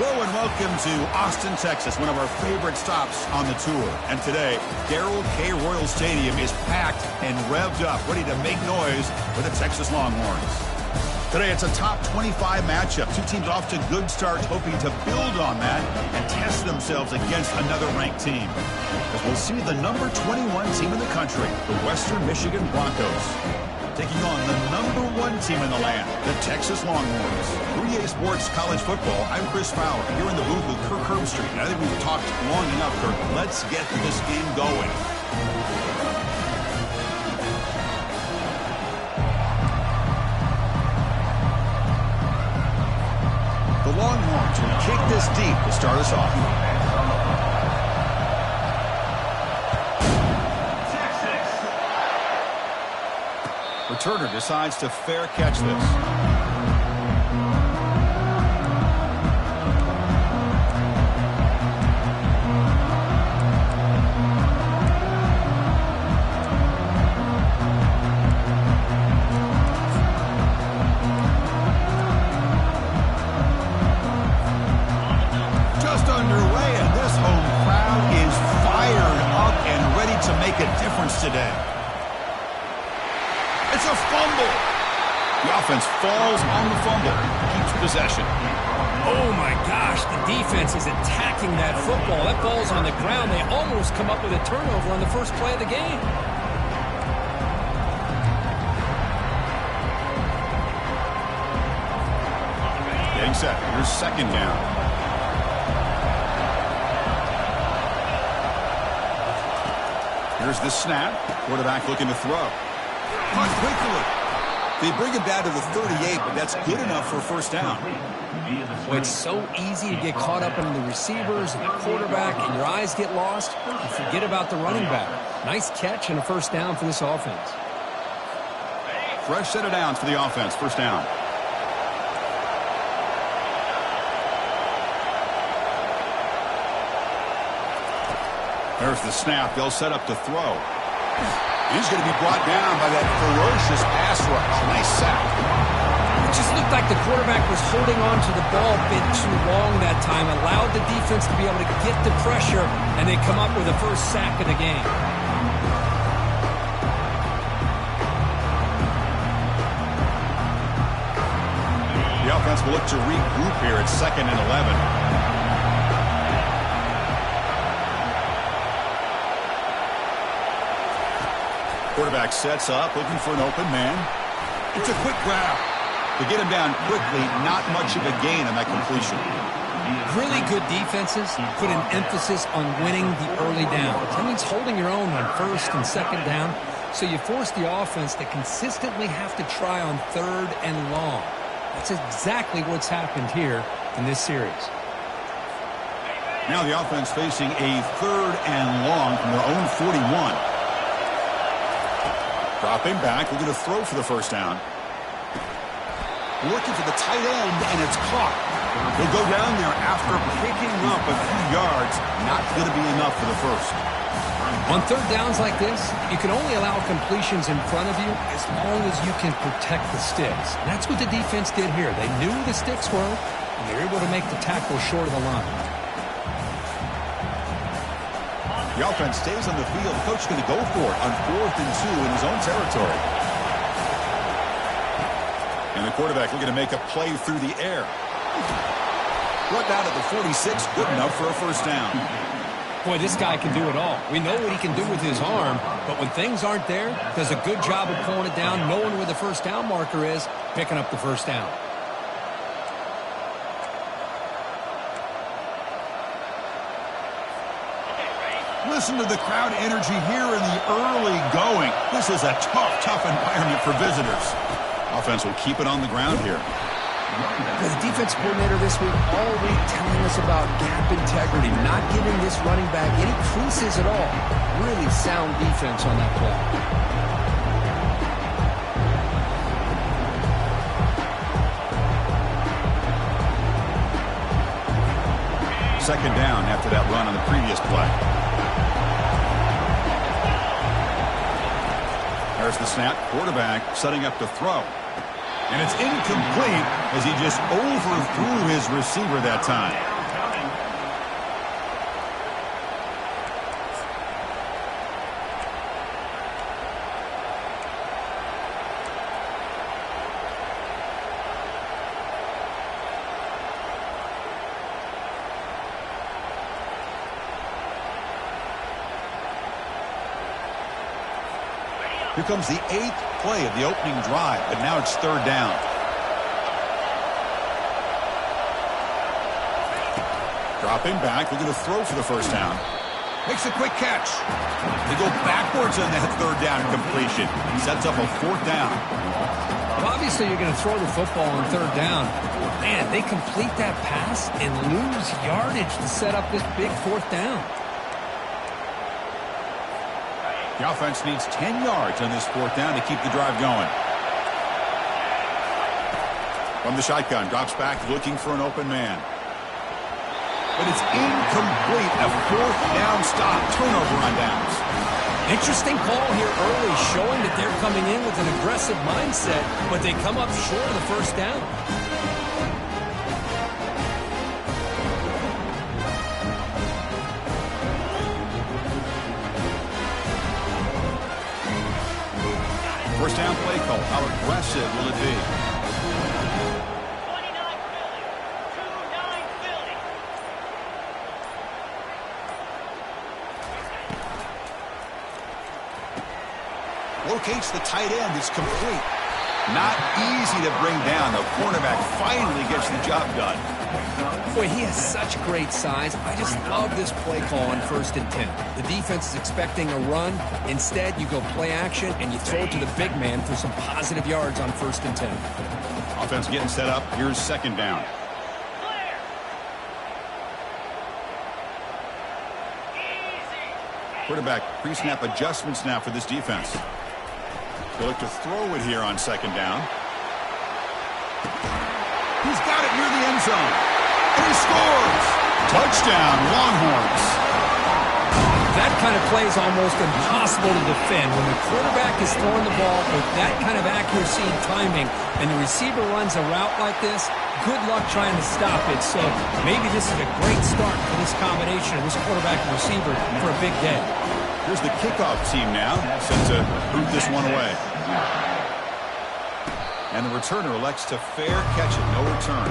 Hello and welcome to Austin, Texas, one of our favorite stops on the tour. And today, Darrell K. Royal Stadium is packed and revved up, ready to make noise with the Texas Longhorns. Today, it's a top 25 matchup. Two teams off to good starts, hoping to build on that and test themselves against another ranked team. As we'll see the number 21 team in the country, the Western Michigan Broncos, taking on the number 1 team in the land, the Texas Longhorns. 3A Sports College Football, I'm Chris Fowler, here in the booth with Kirk Herbstreit. And I think we've talked long enough, Kirk. Let's get this game going. The Longhorns will kick this deep to start us off. Returner decides to fair catch this. Just underway, and this home crowd is fired up and ready to make a difference today. It's a fumble. The offense falls on the fumble, keeps possession. Oh, my gosh, the defense is attacking that football. That ball's on the ground. They almost come up with a turnover on the first play of the game. Getting set. Here's second down. Here's the snap. Quarterback looking to throw. Cut quickly. They bring him down to the 38, but that's good enough for a first down. Well, it's so easy to get caught up in the receivers and the quarterback, and your eyes get lost. You forget about the running back. Nice catch and a first down for this offense. Fresh set of downs for the offense. First down. There's the snap. They'll set up to throw. He's going to be brought down by that ferocious pass rush. Nice sack. It just looked like the quarterback was holding on to the ball a bit too long that time, allowed the defense to be able to get the pressure, and they come up with the first sack of the game. The offense will look to regroup here at 2nd and 11. Quarterback sets up, looking for an open man. It's a quick grab. To get him down quickly, not much of a gain on that completion. Really good defenses put an emphasis on winning the early downs. That means holding your own on first and second down, so you force the offense to consistently have to try on third and long. That's exactly what's happened here in this series. Now the offense facing a 3rd and long from their own 41. Dropping back, we're going to throw for the first down. Looking for the tight end, and it's caught. He'll go down there after picking up a few yards. Not going to be enough for the first. On third downs like this, you can only allow completions in front of you as long as you can protect the sticks. And that's what the defense did here. They knew the sticks were, and they were able to make the tackle short of the line. The offense stays on the field. The coach is going to go for it on 4th and 2 in his own territory. And the quarterback looking to make a play through the air. Brought down at the 46, good enough for a first down. Boy, this guy can do it all. We know what he can do with his arm, but when things aren't there, does a good job of pulling it down, knowing where the first down marker is, picking up the first down. Listen to the crowd energy here in the early going. This is a tough environment for visitors. Offense will keep it on the ground here. The defense coordinator this week all week telling us about gap integrity, not giving this running back any creases at all. Really sound defense on that play. Second down after that run on the previous play. There's the snap. Quarterback setting up to throw. And it's incomplete as he just overthrew his receiver that time. Here comes the 8th play of the opening drive, but now it's 3rd down. Dropping back, looking to throw for the first down. Makes a quick catch. They go backwards on that 3rd down completion. Sets up a 4th down. Well, obviously, you're going to throw the football on 3rd down. Man, they complete that pass and lose yardage to set up this big 4th down. The offense needs 10 yards on this 4th down to keep the drive going. From the shotgun, drops back looking for an open man. But it's incomplete. A 4th down stop. Turnover on downs. Interesting call here early, showing that they're coming in with an aggressive mindset, but they come up short of the 1st down. First down play call. How aggressive will it be? Locates the tight end. It's complete. Not easy to bring down. The cornerback finally gets the job done. Boy, he has such great size. I just love this play call on 1st and 10. The defense is expecting a run. Instead, you go play action and you throw it to the big man for some positive yards on 1st and 10. Offense getting set up. Here's 2nd down. Quarterback pre-snap adjustments now for this defense. They look to throw it here on 2nd down. He's got it near the end zone. And he scores! Touchdown, Longhorns. That kind of play is almost impossible to defend. When the quarterback is throwing the ball with that kind of accuracy and timing, and the receiver runs a route like this, good luck trying to stop it. So maybe this is a great start for this combination of this quarterback and receiver for a big day. Here's the kickoff team now, set to boot this one away. And the returner elects to fair catch it, no return.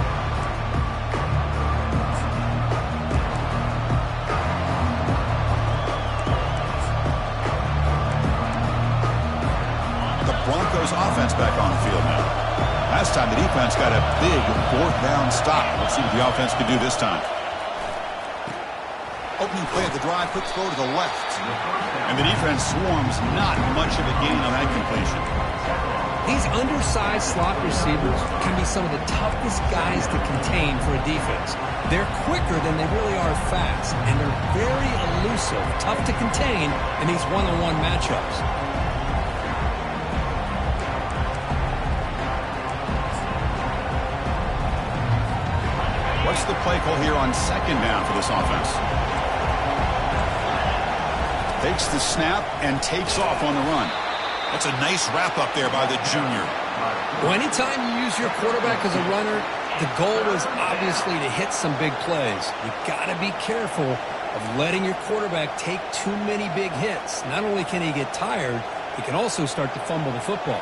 The Broncos offense back on the field now. Last time the defense got a big 4th down stop. Let's see what the offense can do this time. Opening play of the drive, quick throw to the left. And the defense swarms, not much of a gain on that completion. These undersized slot receivers can be some of the toughest guys to contain for a defense. They're quicker than they really are fast, and they're very elusive, tough to contain in these one-on-one matchups. What's the play call here on 2nd down for this offense? Takes the snap and takes off on the run. That's a nice wrap-up there by the junior. Well, anytime you use your quarterback as a runner, the goal is obviously to hit some big plays. You've got to be careful of letting your quarterback take too many big hits. Not only can he get tired, he can also start to fumble the football.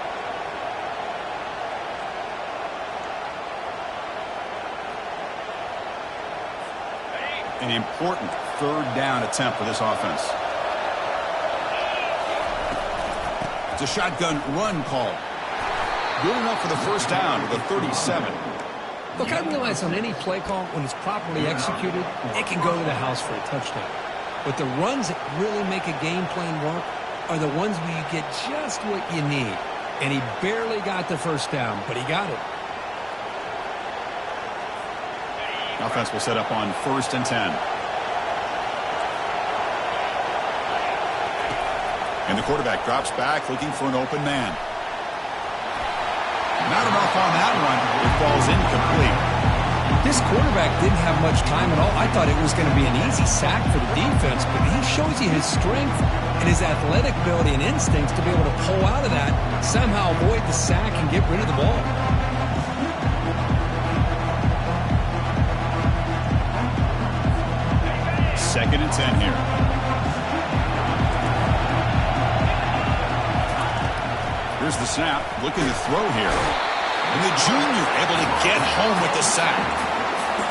An important 3rd down attempt for this offense. It's a shotgun run call. Good enough for the 1st down to the 37. Look, I realize on any play call, when it's properly executed, it can go to the house for a touchdown. But the runs that really make a game plan work are the ones where you get just what you need. And he barely got the 1st down, but he got it. Offense will set up on 1st and 10. And the quarterback drops back looking for an open man. Not enough on that one. It falls incomplete. This quarterback didn't have much time at all. I thought it was going to be an easy sack for the defense, but he shows you his strength and his athletic ability and instincts to be able to pull out of that, somehow avoid the sack and get rid of the ball. 2nd and 10 here. Here's the snap. Looking to throw here. And the junior able to get home with the sack.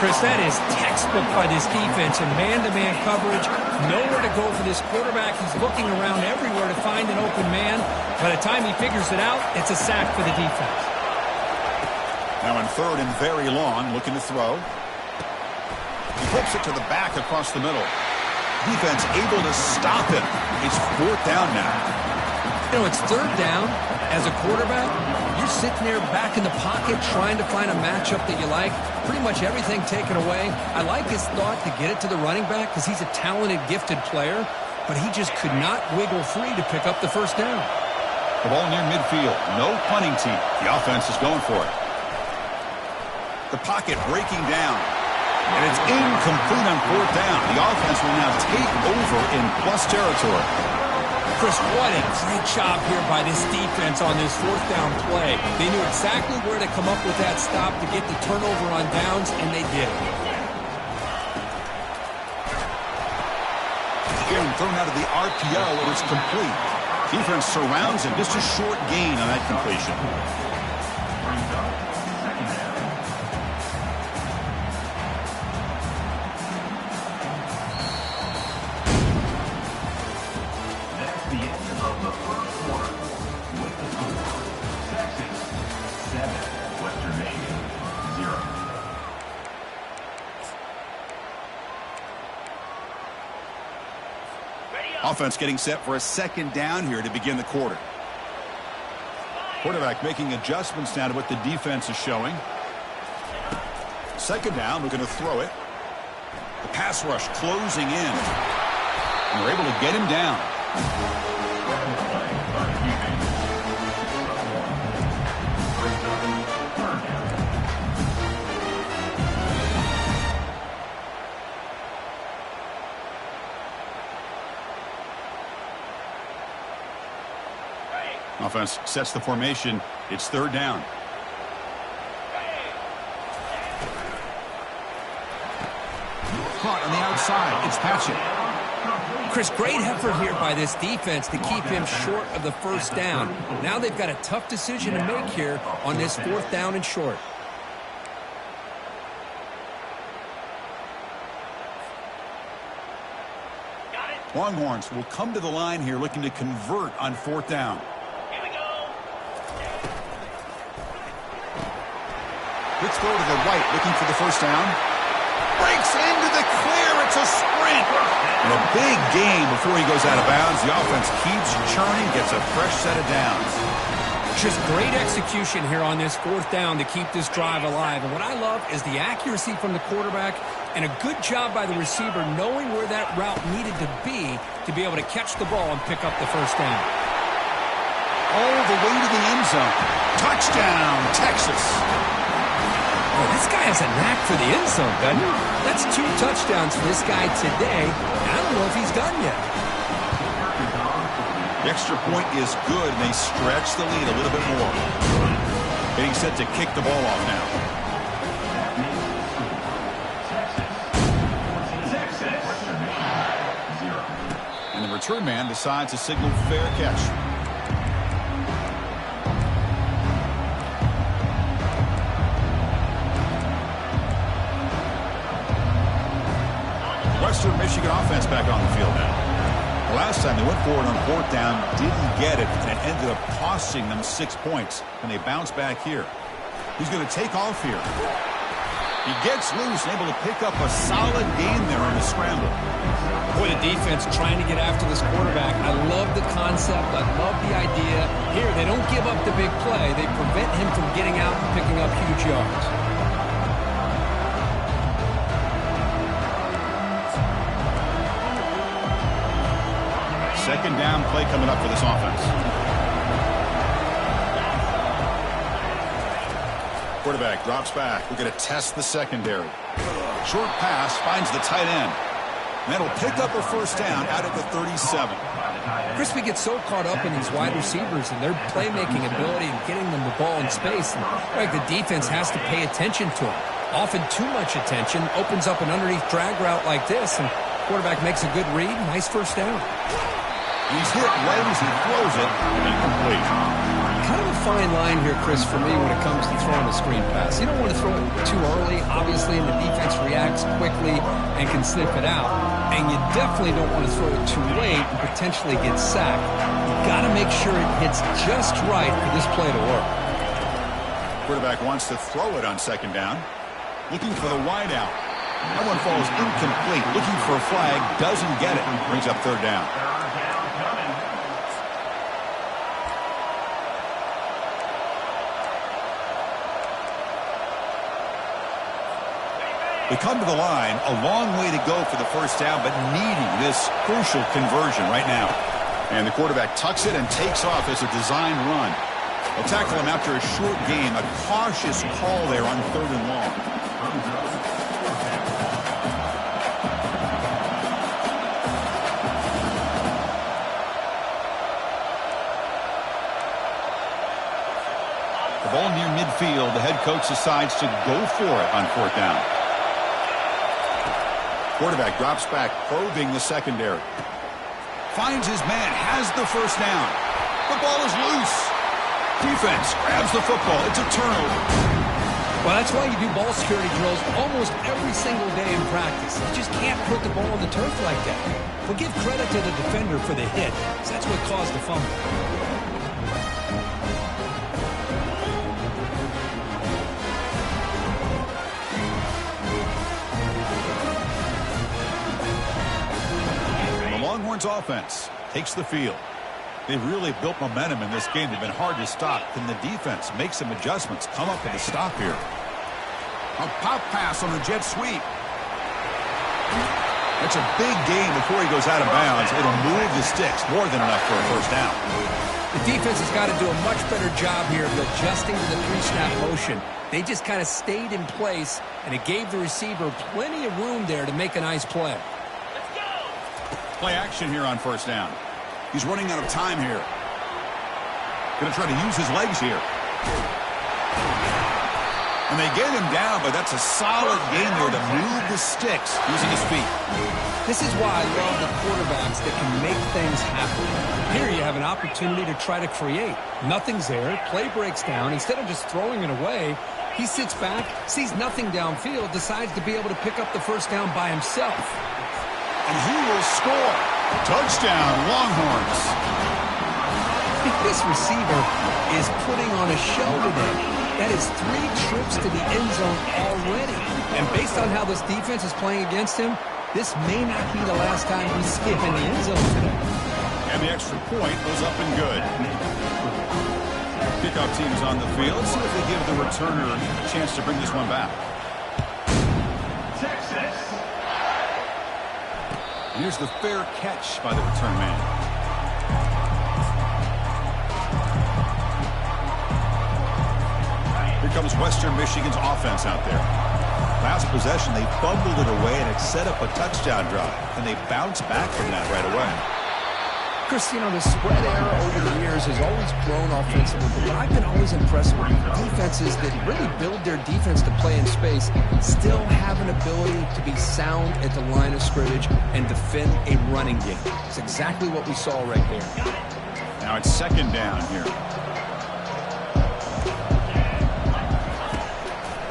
Chris, that is textbook by this defense in man-to-man coverage. Nowhere to go for this quarterback. He's looking around everywhere to find an open man. By the time he figures it out, it's a sack for the defense. Now in third and very long, looking to throw. He flips it to the back across the middle. Defense able to stop him. It's fourth down now. You know, it's third down. As a quarterback, you're sitting there back in the pocket trying to find a matchup that you like. Pretty much everything taken away. I like his thought to get it to the running back because he's a talented, gifted player, but he just could not wiggle free to pick up the first down. The ball near midfield. No punting team. The offense is going for it. The pocket breaking down. And it's incomplete on fourth down. The offense will now take over in plus territory. Chris, what a great job here by this defense on this fourth down play. They knew exactly where to come up with that stop to get the turnover on downs, and they did it. Getting thrown out of the RPO, and it's complete. Defense surrounds him. Just a short gain on that completion. Offense getting set for a second down here to begin the quarter. Quarterback making adjustments now to what the defense is showing. Second down, we're going to throw it. The pass rush closing in. And we're able to get him down. Offense sets the formation. It's third down. Caught on the outside. It's Patchett. Chris, great effort here by this defense to keep him short of the first down. Now they've got a tough decision to make here on this fourth down and short. Longhorns will come to the line here looking to convert on fourth down. Let's throw to the right, looking for the first down. Breaks into the clear. It's a sprint. And a big gain before he goes out of bounds. The offense keeps churning, gets a fresh set of downs. Just great execution here on this fourth down to keep this drive alive. And what I love is the accuracy from the quarterback and a good job by the receiver knowing where that route needed to be able to catch the ball and pick up the first down. All the way to the end zone. Touchdown, Texas. Oh, this guy has a knack for the end zone, doesn't he? That's 2 touchdowns for this guy today. I don't know if he's done yet. The extra point is good, and they stretch the lead a little bit more. Getting set to kick the ball off now. And the return man decides to signal fair catch. Western Michigan offense back on the field now. The last time they went forward on fourth down, didn't get it, and it ended up costing them 6 points. And they bounce back here. He's going to take off here. He gets loose and able to pick up a solid gain there on the scramble. Boy, the defense trying to get after this quarterback. I love the concept. I love the idea. Here, they don't give up the big play. They prevent him from getting out and picking up huge yards. Second down play coming up for this offense. Quarterback drops back. We're going to test the secondary. Short pass finds the tight end. And that'll pick up a first down out at the 37. Chris, we get so caught up in these wide receivers and their playmaking ability and getting them the ball in space. And like the defense has to pay attention to them. Often too much attention opens up an underneath drag route like this, and quarterback makes a good read. Nice first down. He's hit right as he throws it, and incomplete. Kind of a fine line here, Chris, for me when it comes to throwing a screen pass. You don't want to throw it too early, obviously, and the defense reacts quickly and can sniff it out. And you definitely don't want to throw it too late and potentially get sacked. You've got to make sure it hits just right for this play to work. Quarterback wants to throw it on second down. Looking for the wide out. That one falls incomplete. Looking for a flag. Doesn't get it. Brings up third down. We come to the line, a long way to go for the first down, but needing this crucial conversion right now. And the quarterback tucks it and takes off as a design run. They'll tackle him after a short gain, a cautious call there on third and long. The ball near midfield, the head coach decides to go for it on fourth down. Quarterback drops back, probing the secondary. Finds his man, has the first down. The ball is loose. Defense grabs the football. It's a turnover. Well, that's why you do ball security drills almost every single day in practice. You just can't put the ball on the turf like that. But give credit to the defender for the hit, because that's what caused the fumble. Longhorns offense takes the field. They've really built momentum in this game. They've been hard to stop. Can the defense make some adjustments? Come up with a stop here. A pop pass on the jet sweep. That's a big gain before he goes out of bounds. It'll move the sticks. More than enough for a first down. The defense has got to do a much better job here of adjusting to the three-snap motion. They just kind of stayed in place, and it gave the receiver plenty of room there to make a nice play. Play action here on first down. He's running out of time here. Going to try to use his legs here. And they get him down, but that's a solid game there to move the sticks using his feet. This is why I love the quarterbacks that can make things happen. Here you have an opportunity to try to create. Nothing's there. Play breaks down. Instead of just throwing it away, he sits back, sees nothing downfield, decides to be able to pick up the first down by himself. And he will score. Touchdown, Longhorns. This receiver is putting on a show today. That is 3 trips to the end zone already. And based on how this defense is playing against him, this may not be the last time we see him in the end zone today. And the extra point was up and good. Kickoff team is on the field. Let's see if they give the returner a chance to bring this one back. Here's the fair catch by the return man. Here comes Western Michigan's offense out there. Last possession, they fumbled it away, and it set up a touchdown drive. And they bounce back from that right away. Chris, you know, the spread era over the years has always grown offensively, but I've been always impressed with defenses that really build their defense to play in space, still have an ability to be sound at the line of scrimmage and defend a running game. It's exactly what we saw right there. Now it's second down here.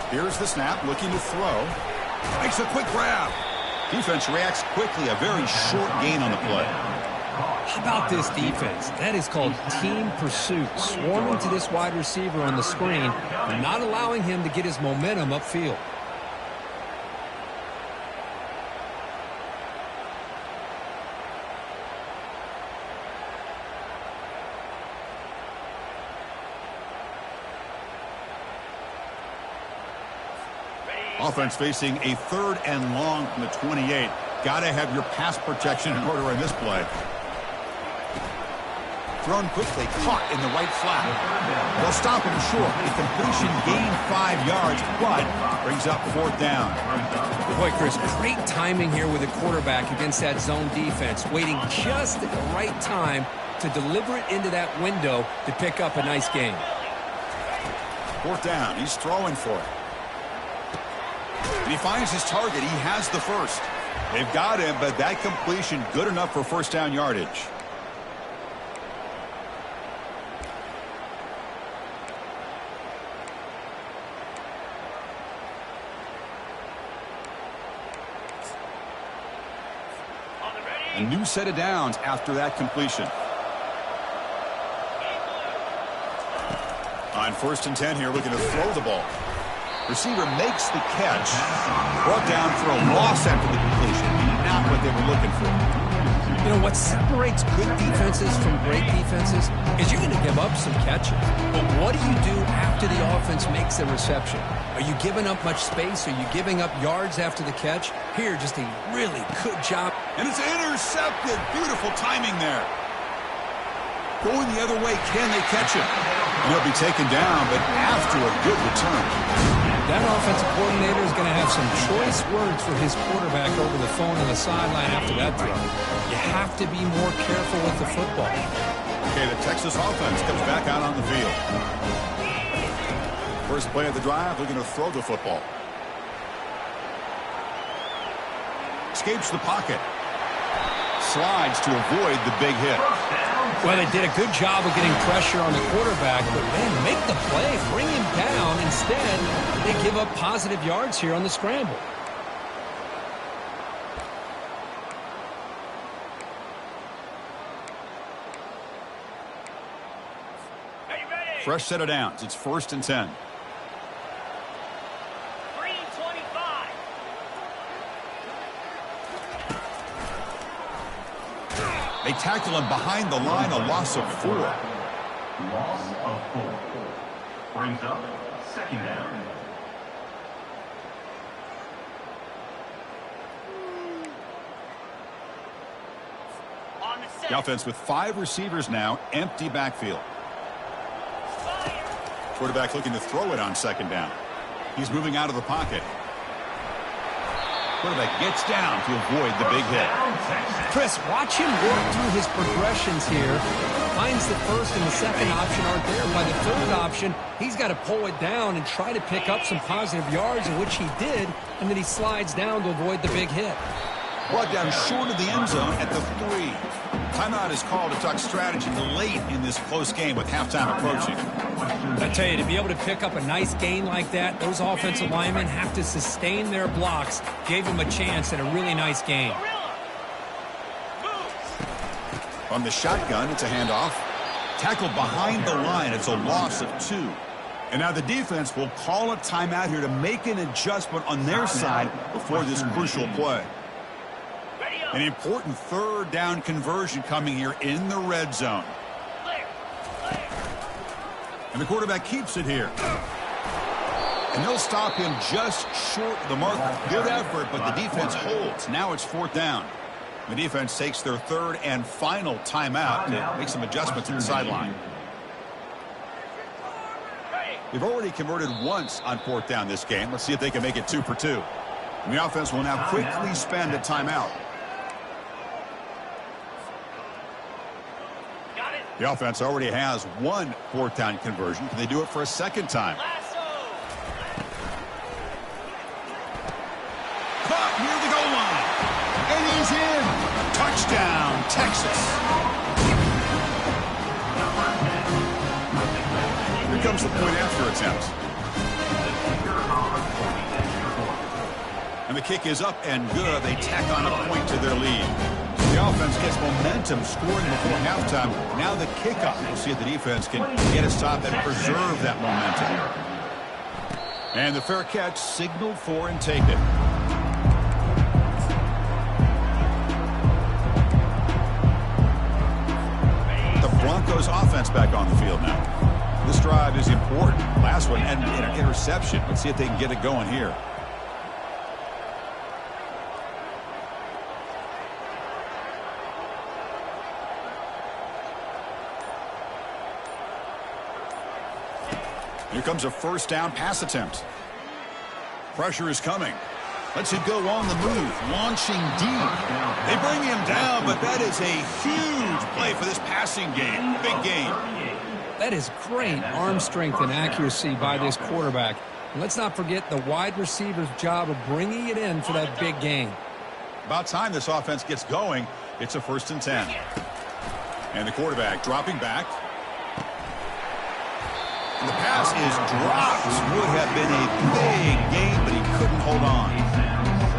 Here's the snap, looking to throw. Makes a quick grab. Defense reacts quickly, a very short gain on the play. How about this defense? That is called team pursuit. Swarming to this wide receiver on the screen, not allowing him to get his momentum upfield. Offense facing a third and long from the 28. Got to have your pass protection in order in this play. Thrown quickly, caught in the right flat. They'll stop him short. The completion gained 5 yards, but brings up fourth down. Boy, Chris, great timing here with the quarterback against that zone defense, waiting just at the right time to deliver it into that window to pick up a nice gain. Fourth down, he's throwing for it. And he finds his target. He has the first. They've got him, but that completion good enough for first down yardage. A new set of downs after that completion. On 1st and 10 here, looking to throw the ball. Receiver makes the catch. Brought down for a loss after the completion. Not what they were looking for. You know, what separates good defenses from great defenses is you're going to give up some catches. But what do you do after the offense makes a reception? Are you giving up much space? Are you giving up yards after the catch? Here, just a really good job. And it's intercepted. Beautiful timing there. Going the other way, can they catch him? And he'll be taken down, but after a good return. That offensive coordinator is going to have some choice words for his quarterback over the phone on the sideline after that throw. You have to be more careful with the football. Okay, the Texas offense comes back out on the field. First play of the drive, looking to throw the football. Escapes the pocket. Slides to avoid the big hit. Well, they did a good job of getting pressure on the quarterback, but man, make the play, bring him down. Instead, they give up positive yards here on the scramble. Fresh set of downs. It's 1st and 10. They tackle him behind the line, a loss of 4. Loss of 4. Brings up 2nd down. The offense with 5 receivers now, empty backfield. Quarterback looking to throw it on 2nd down. He's moving out of the pocket. Quarterback gets down to avoid the big hit. Chris, watch him work through his progressions here. Finds the 1st and the 2nd option aren't there. By the 3rd option, he's got to pull it down and try to pick up some positive yards, in which he did, and then he slides down to avoid the big hit. Brought down short of the end zone at the 3. Timeout is called to talk strategy late in this close game with halftime approaching. I tell you, to be able to pick up a nice gain like that, those offensive linemen have to sustain their blocks. Gave him a chance at a really nice game. On the shotgun, it's a handoff. Tackled behind the line. It's a loss of 2. And now the defense will call a timeout here to make an adjustment on their side before this crucial play. An important 3rd down conversion coming here in the red zone. And the quarterback keeps it here. And they'll stop him just short of the mark. Good effort, but the defense holds. Now it's 4th down. The defense takes their 3rd and final timeout to make some adjustments at the sideline. They've already converted once on 4th down this game. Let's see if they can make it 2 for 2. And the offense will now quickly spend a timeout. The offense already has 1 4th down conversion. Can they do it for a 2nd time? Caught near the goal line. And he's in. Touchdown, Texas. Here comes the point after attempt. And the kick is up and good. They tack on a point to their lead. The offense gets momentum scoring before halftime. Now the kickoff. We'll see if the defense can get a stop and preserve that momentum. And the fair catch signaled for and taken. The Broncos offense back on the field now. This drive is important. Last one ended in an interception. Let's see if they can get it going here. Here comes a 1st down pass attempt. Pressure is coming. Lets it go on the move. Launching deep. They bring him down, but that is a huge play for this passing game. Big game. That is great arm strength and accuracy by this quarterback. And let's not forget the wide receiver's job of bringing it in for that big gain. About time this offense gets going. It's a 1st and 10. And the quarterback dropping back. And the pass is dropped. Would have been a big game, but he couldn't hold on.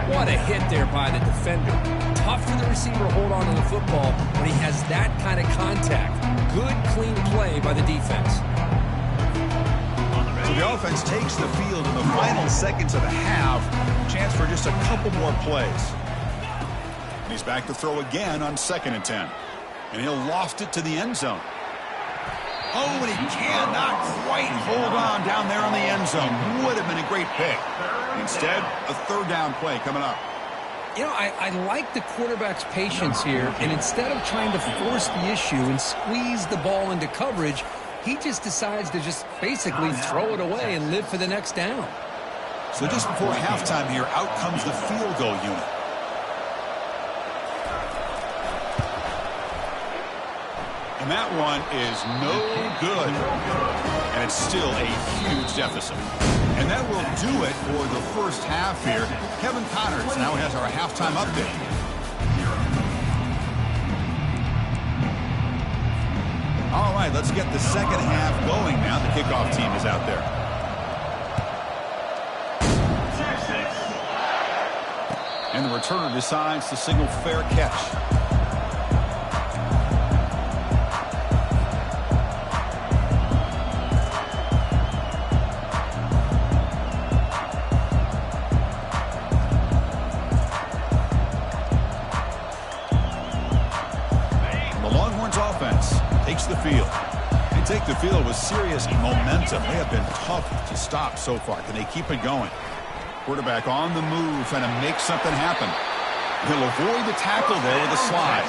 What a hit there by the defender. tough for the receiver to hold on to the football when he has that kind of contact. Good, clean play by the defense. So the offense takes the field in the final seconds of the half. Chance for just a couple more plays. And he's back to throw again on 2nd and 10. And he'll loft it to the end zone. Oh, and he cannot quite hold on down there in the end zone. Would have been a great pick. Instead, a 3rd down play coming up. You know, I like the quarterback's patience here, and instead of trying to force the issue and squeeze the ball into coverage, he just decides to just basically throw it away and live for the next down. So just before halftime here, out comes the field goal unit. And that one is no good. And it's still a huge deficit. And that will do it for the first half here. Kevin Connors now has our halftime update. All right, let's get the second half going now. The kickoff team is out there. And the returner decides to signal fair catch. The field. They take the field with serious momentum. They have been tough to stop so far. Can they keep it going? Quarterback on the move, trying to make something happen. He'll avoid the tackle there with a slide.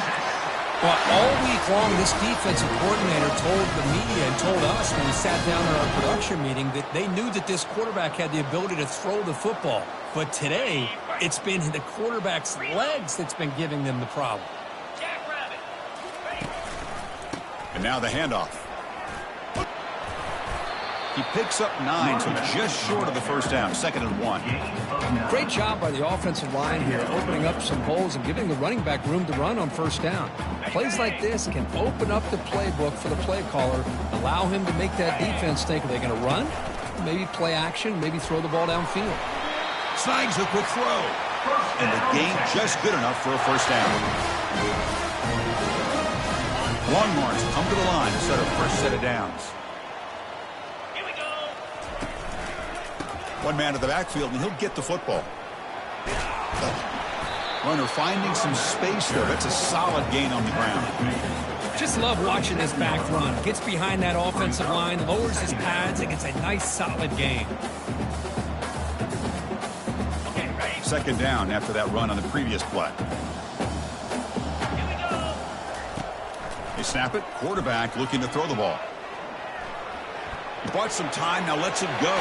Well, all week long, this defensive coordinator told the media and told us when we sat down at our production meeting that they knew that this quarterback had the ability to throw the football. But today, it's been the quarterback's legs that's been giving them the problem. And now the handoff. He picks up 9, so just short of the first down, 2nd and 1. Great job by the offensive line here, opening up some holes and giving the running back room to run on first down. Plays like this can open up the playbook for the play caller, allow him to make that defense think, are they going to run? Maybe play action, maybe throw the ball downfield. Snags a quick throw. And the gain just good enough for a first down. Longhorns come to the line to set up first set of downs. Here we go. One man to the backfield, and he'll get the football. Runner finding some space there. That's a solid gain on the ground. Just love watching this back run. Gets behind that offensive line, lowers his pads, and gets a nice, solid gain. Okay, ready? 2nd down after that run on the previous play. They snap it. Quarterback looking to throw the ball. He bought some time. Now lets it go.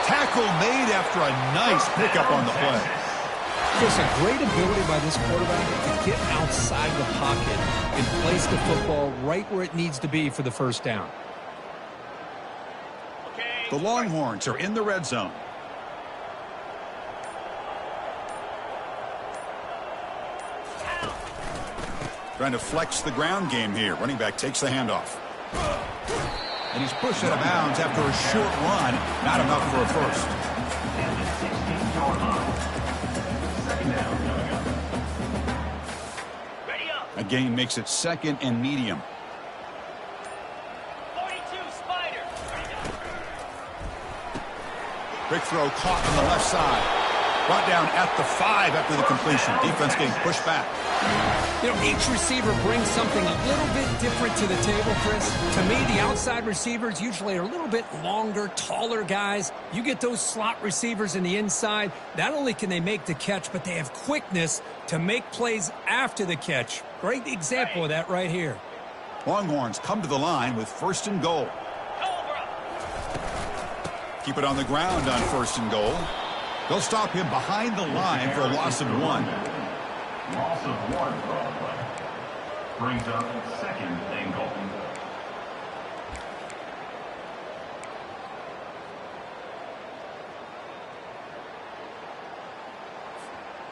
Tackle made after a nice pickup on the play. Just a great ability by this quarterback to get outside the pocket and place the football right where it needs to be for the first down. The Longhorns are in the red zone. Trying to flex the ground game here. Running back takes the handoff. And he's pushed out of bounds after a short run. Not enough for a first. A gain makes it 2nd and medium. 42 Spider. Quick throw caught on the left side. Brought down at the 5 after the completion. Defense getting pushed back. You know, each receiver brings something a little bit different to the table, Chris. To me, the outside receivers usually are a little bit longer, taller guys. You get those slot receivers in the inside, not only can they make the catch, but they have quickness to make plays after the catch. Great example of that right here. Longhorns come to the line with 1st and goal. Keep it on the ground on 1st and goal. They'll stop him behind the line for a loss of 1. Loss of 1 for the play. Brings up 2nd and goal.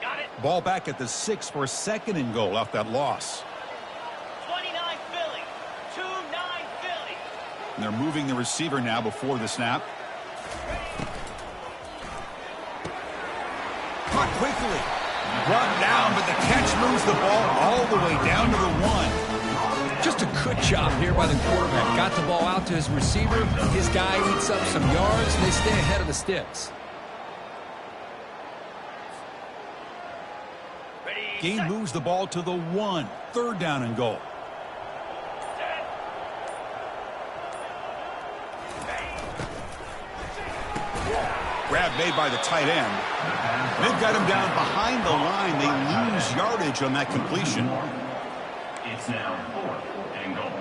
Got it. Ball back at the 6 for 2nd and goal off that loss. 29 Philly. 2-9 Philly. And they're moving the receiver now before the snap. Caught quickly. brought down, but the catch moves the ball all the way down to the 1. Just a good job here by the quarterback. Got the ball out to his receiver. His guy eats up some yards, and they stay ahead of the sticks. Gain moves the ball to the 1. 3rd down and goal. Grab made by the tight end. They've got him down behind the line. They lose yardage on that completion. It's now 4th and goal.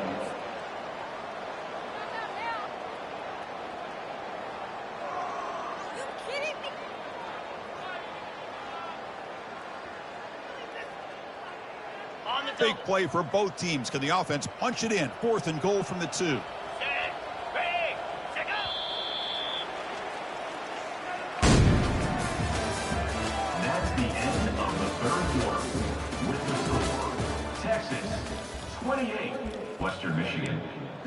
Big play for both teams. Can the offense punch it in? 4th and goal from the 2. That's the end of the 3rd quarter. With the score, Texas 28, Western Michigan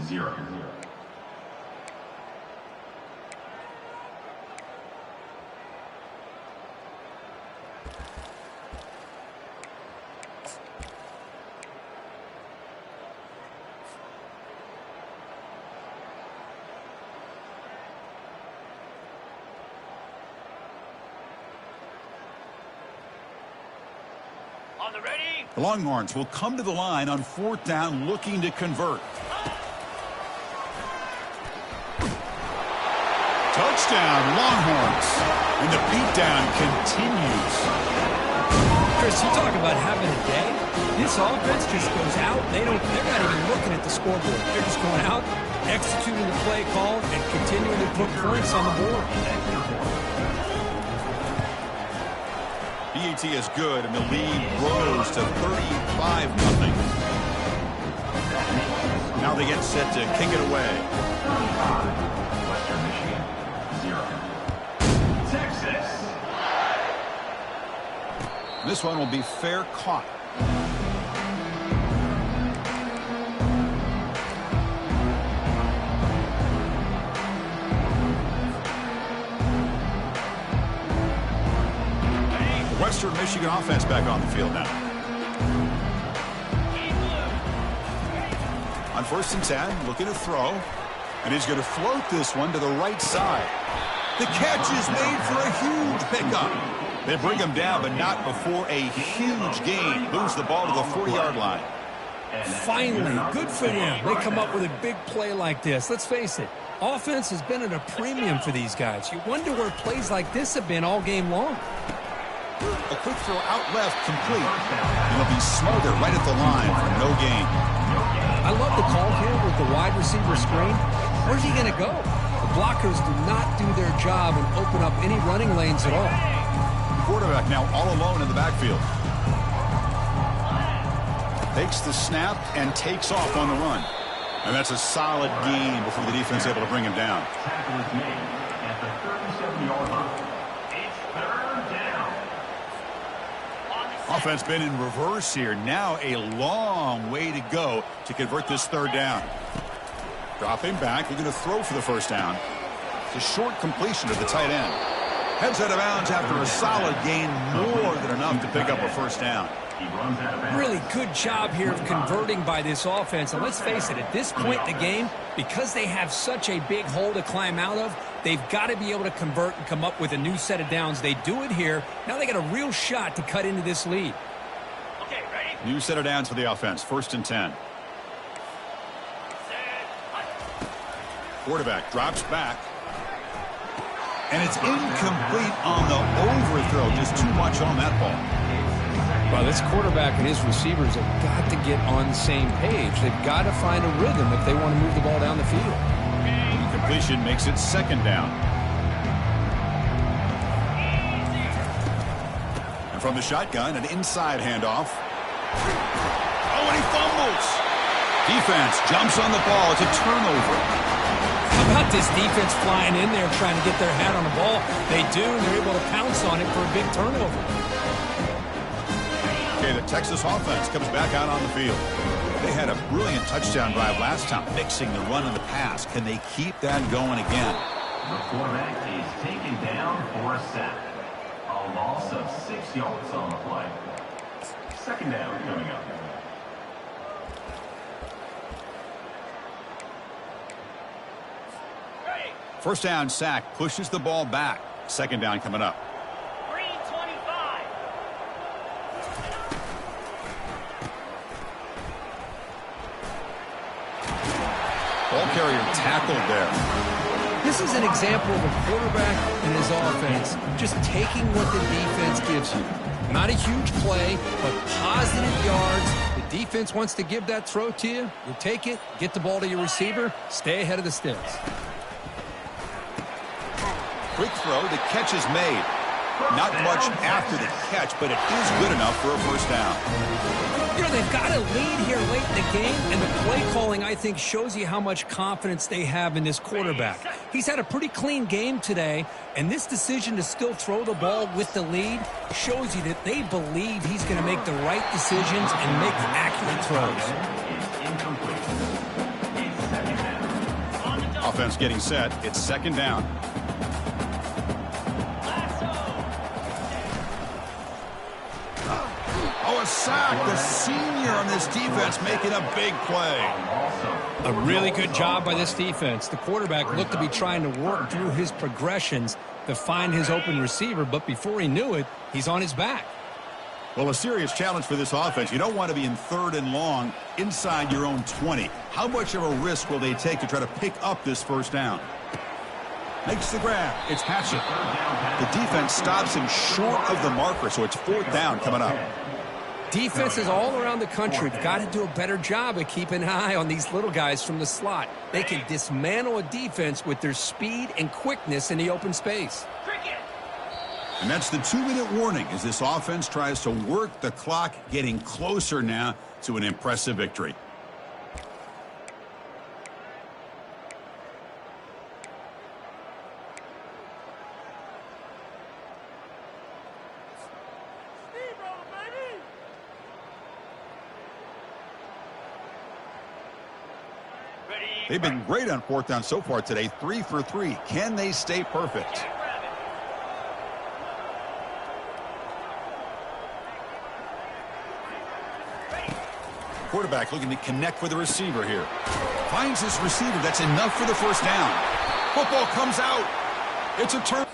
0. The Longhorns will come to the line on 4th down, looking to convert. Touchdown, Longhorns. And the beatdown continues. Chris, you talk about having a day. This offense just goes out. They're not even looking at the scoreboard. They're just going out, executing the play call, and continuing to put points on the board. BAT is good, and the lead grows to 35-0. Now they get set to kick it away. 35, Western Michigan 0. Texas. This one will be fair caught. Western Michigan offense back on the field now. On 1st and 10, looking to throw. And he's going to float this one to the right side. The catch is made for a huge pickup. They bring him down, but not before a huge gain. Moves the ball to the 40-yard line. Finally, good for them. They come up with a big play like this. Let's face it, offense has been at a premium for these guys. You wonder where plays like this have been all game long. A quick throw out left, complete. And he'll be smothered right at the line for no gain. I love the call here with the wide receiver screen. Where's he going to go? The blockers do not do their job and open up any running lanes at all. Quarterback now all alone in the backfield. Takes the snap and takes off on the run. And that's a solid gain before the defense able to bring him down. Tackle is made at the 37-yard line. It's 3rd down. Offense been in reverse here. Now a long way to go to convert this 3rd down. Dropping back, looking to throw for the 1st down. It's a short completion to the tight end. Heads out of bounds after a solid gain, more than enough to pick up a 1st down. Really good job here of converting by this offense. And let's face it, at this point in the game, because they have such a big hole to climb out of, they've got to be able to convert and come up with a new set of downs. They do it here. Now they got a real shot to cut into this lead. Okay, ready? New set of downs for the offense. 1st and 10. Quarterback drops back. And it's incomplete on the overthrow. Just too much on that ball. Well, this quarterback and his receivers have got to get on the same page. They've got to find a rhythm if they want to move the ball down the field. Incompletion makes it 2nd down. And from the shotgun, an inside handoff. Oh, and he fumbles. Defense jumps on the ball. It's a turnover. How about this defense flying in there trying to get their hat on the ball? They do, and they're able to pounce on it for a big turnover. Okay, the Texas offense comes back out on the field. They had a brilliant touchdown drive last time, mixing the run and the pass. Can they keep that going again? The quarterback is taken down for a sack. A loss of 6 yards on the play. Second down coming up. First down sack pushes the ball back. Second down coming up. 3:25. Ball carrier tackled there. This is an example of a quarterback and his offense just taking what the defense gives you. Not a huge play, but positive yards. The defense wants to give that throw to you. You take it, get the ball to your receiver, stay ahead of the sticks. Quick throw, the catch is made. Not much after the catch, but it is good enough for a first down. You know, they've got a lead here late in the game, and the play calling, I think, shows you how much confidence they have in this quarterback. He's had a pretty clean game today, and this decision to still throw the ball with the lead shows you that they believe he's going to make the right decisions and make accurate throws. Offense getting set. It's second down. Oh, a sack. The senior on this defense making a big play. A really good job by this defense. The quarterback looked to be trying to work through his progressions to find his open receiver, but before he knew it, he's on his back. Well, a serious challenge for this offense. You don't want to be in third and long inside your own 20. How much of a risk will they take to try to pick up this first down? Makes the grab. It's Hatchett. The defense stops him short of the marker, so it's fourth down coming up. Defenses all around the country have got to do a better job of keeping an eye on these little guys from the slot. They can dismantle a defense with their speed and quickness in the open space. And that's the 2-minute warning as this offense tries to work the clock, getting closer now to an impressive victory. They've been great on fourth down so far today, 3 for 3. Can they stay perfect? Quarterback looking to connect with the receiver here. Finds his receiver. That's enough for the first down. Football comes out. It's a turn.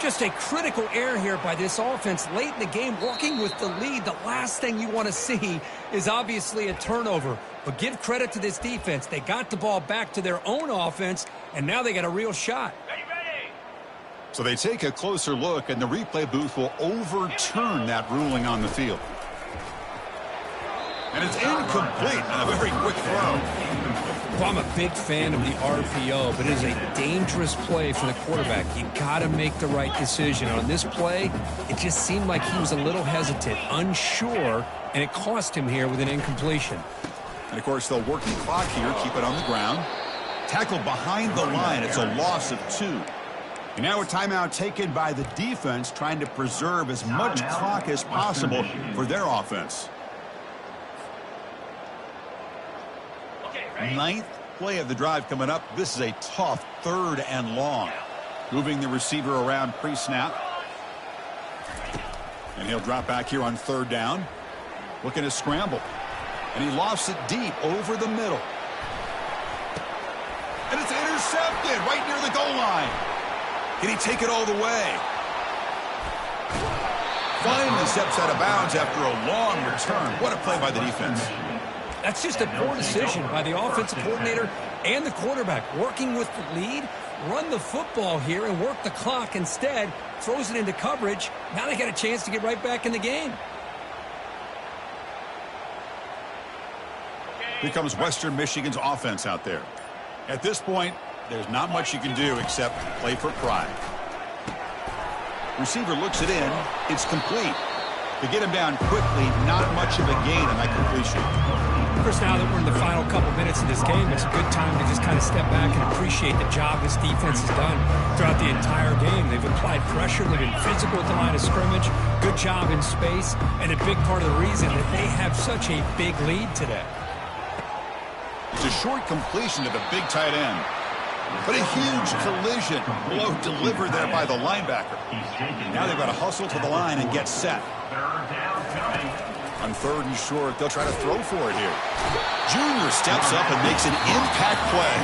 Just a critical error here by this offense late in the game, working with the lead. The last thing you want to see is obviously a turnover. But give credit to this defense. They got the ball back to their own offense, and now they got a real shot. So they take a closer look, and the replay booth will overturn that ruling on the field. And it's incomplete on a very quick throw. Well, I'm a big fan of the RPO, but it is a dangerous play for the quarterback. You got to make the right decision. On this play, it just seemed like he was a little hesitant, unsure, and it cost him here with an incompletion. And, of course, they'll work the clock here, keep it on the ground. Tackled behind the line. It's a loss of 2. And now a timeout taken by the defense, trying to preserve as much clock as possible for their offense. Ninth play of the drive coming up. This is a tough third and long. Moving the receiver around pre-snap. And he'll drop back here on third down. Looking to scramble. And he lofts it deep over the middle. And it's intercepted right near the goal line. Can he take it all the way? Finally steps out of bounds after a long return. What a play by the defense. That's just a poor decision by the offensive coordinator and the quarterback. Working with the lead, run the football here and work the clock. Instead, throws it into coverage. Now they got a chance to get right back in the game. Here comes Western Michigan's offense out there. At this point, there's not much you can do except play for pride. Receiver looks it in. It's complete. To get him down quickly, not much of a gain on that completion. Of course, now that we're in the final couple minutes of this game, it's a good time to just kind of step back and appreciate the job this defense has done throughout the entire game. They've applied pressure. They've been physical at the line of scrimmage. Good job in space. And a big part of the reason that they have such a big lead today. It's a short completion to the big tight end. But a huge collision. Blow delivered there by the linebacker. Now they've got to hustle to the line and get set. On 3rd and short, they'll try to throw for it here. Junior steps up and makes an impact play.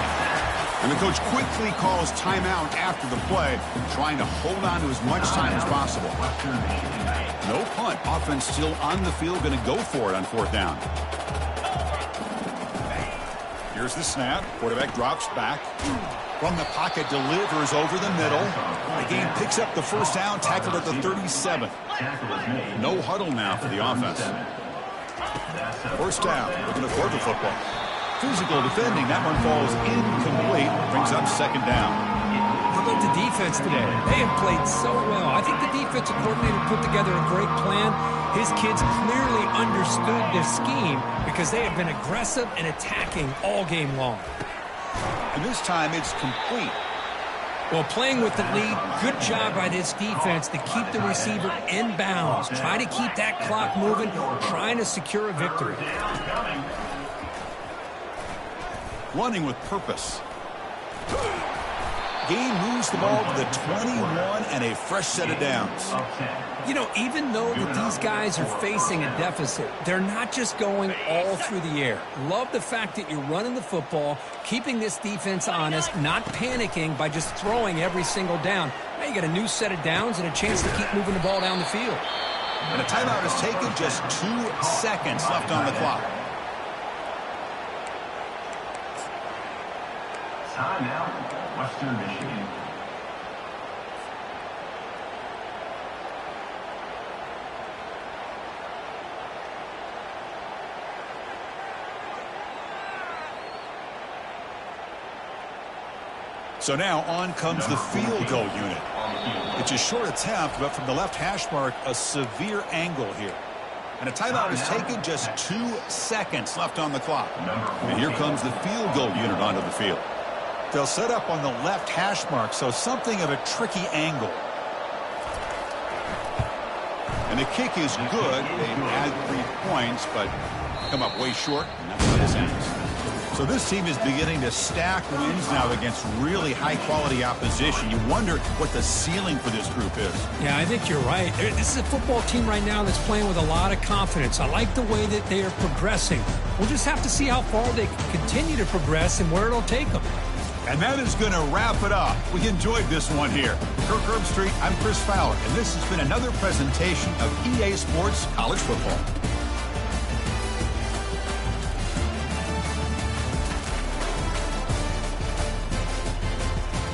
And the coach quickly calls timeout after the play, trying to hold on to as much time as possible. No punt. Offense still on the field, going to go for it on 4th down. Here's the snap. Quarterback drops back. From the pocket, delivers over the middle. The game picks up the 1st down, tackled at the 37th. No huddle now for the offense. 1st down, looking to throw the football. Physical defending, that one falls incomplete. Brings up 2nd down. How about the defense today? They have played so well. I think the defensive coordinator put together a great plan. His kids clearly understood the scheme because they have been aggressive and attacking all game long. And this time it's complete. Well, playing with the lead, good job by this defense to keep the receiver in bounds. Try to keep that clock moving, trying to secure a victory. Running with purpose. Gain moves the ball to the 21 and a fresh set of downs. You know, even though that these guys are facing a deficit, they're not just going all through the air. Love the fact that you're running the football, keeping this defense honest, not panicking by just throwing every single down. Now you got a new set of downs and a chance to keep moving the ball down the field. And a timeout is taken, just 2 seconds left on the clock. Timeout, Western Michigan. So now on comes the field goal unit. It's a short attempt, but from the left hash mark, a severe angle here. And a timeout is taken, just 2 seconds left on the clock. And here comes the field goal unit onto the field. They'll set up on the left hash mark, so something of a tricky angle. And the kick is good. They add 3 points, but come up way short, and that's how this ends. So this team is beginning to stack wins now against really high-quality opposition. You wonder what the ceiling for this group is. Yeah, I think you're right. This is a football team right now that's playing with a lot of confidence. I like the way that they are progressing. We'll just have to see how far they can continue to progress and where it'll take them. And that is going to wrap it up. We enjoyed this one here. Kirk Herbstreit, I'm Chris Fowler, and this has been another presentation of EA Sports College Football.